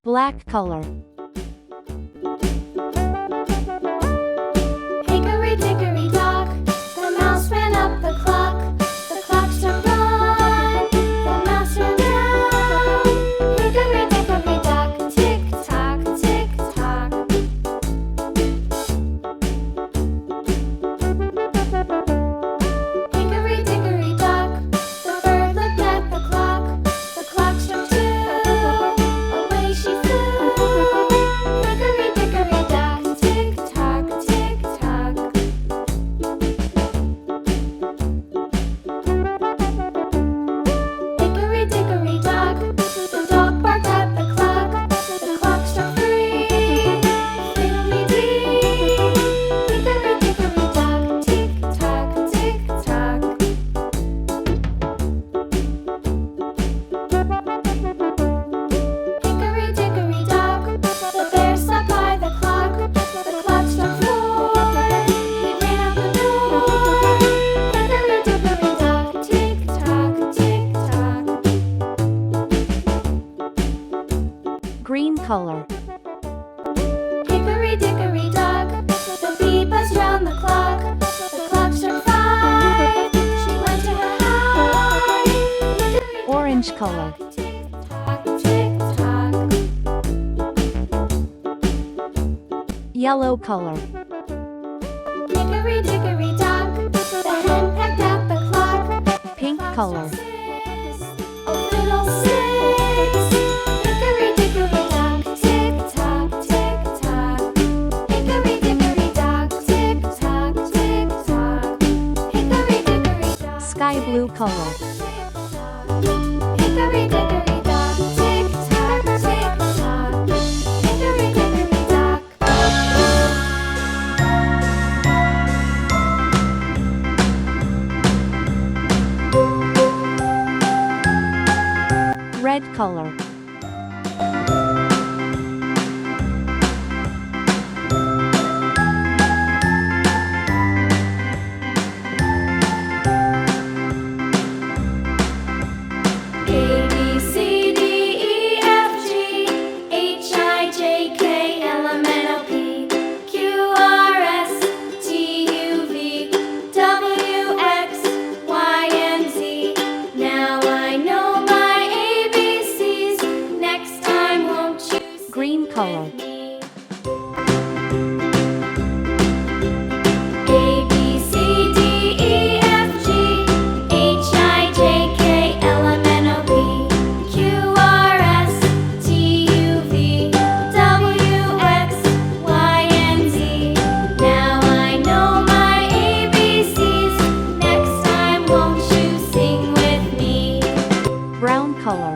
Black color. Hickory dickory dock, the mouse ran up the clock. The clock struck one, the mouse ran down. Hickory dickory dock, tick tock, tick tock. Hickory dickory dock, the bird looked at the clock. The clock struck two, away she flew. Hickory dickory dock, tick tock, tick tock. Hickory dickory dock, the dog barked at the clock. The clock struck three, fiddly-dee. Hickory dickory dock, tick tock, tick tock. Hickory dickory dock, the bear sat by the clock. The clock struck four, he ran out the door. Hickory dickory dock, tick tock, tick tock. Green color. Hickory dickory dock, the bee buzzed round the clock. The clock struck five, she went to her hive. Orange color. Tick tock, tick tock. Yellow color. Hickory dickory dock, the hen pecked at the clock. Pink color. Oh, fiddlesticks. Hickory dickory dock, tick tock, tick tock. Hickory dickory dock, tick tock, tick tock. Hickory dickory dock. Sky blue color. Hickory dickory dock, tick tock, tick tock. Hickory dickory dock. Red color. A, B, C, D, E, F, G, H, I, J, K, L, M, N, O, P, Q, R, S, T, U, V, W, X, Y, and Z. Now I know my ABCs. Next time, won't you sing Green color. with me? A, B, C, D, E, F, G, H, I, J, K, L, M, N, O, P, Q, R, S, T, U, V, W, X, Y, and Z. Now I know my ABCs. Next time, won't you sing with me? Brown color.